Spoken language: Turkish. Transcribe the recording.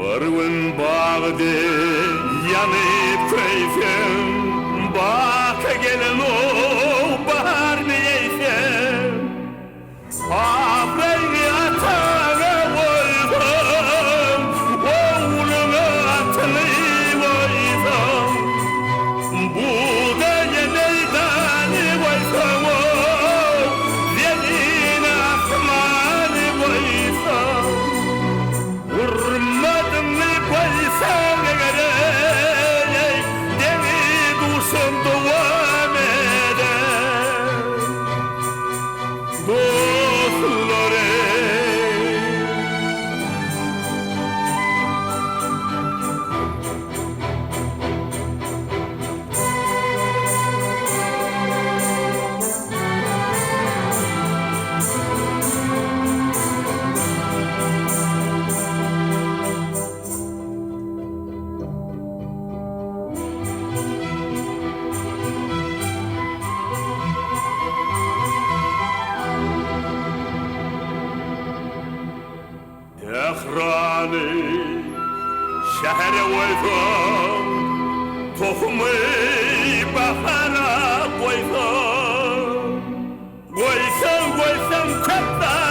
Bir gün bağdı yanıp köysen, bak gelin o bahar neyse. Abreyni atana koysam, oğluna atını koysam, buğdayı neydani koysam, zemin asmanı koysam, vurmadığını koysam gerek, demi dursun devam eder. Dostları Ehranı şehre koysam, tohumu bahara koysam, koysam koysam katlar.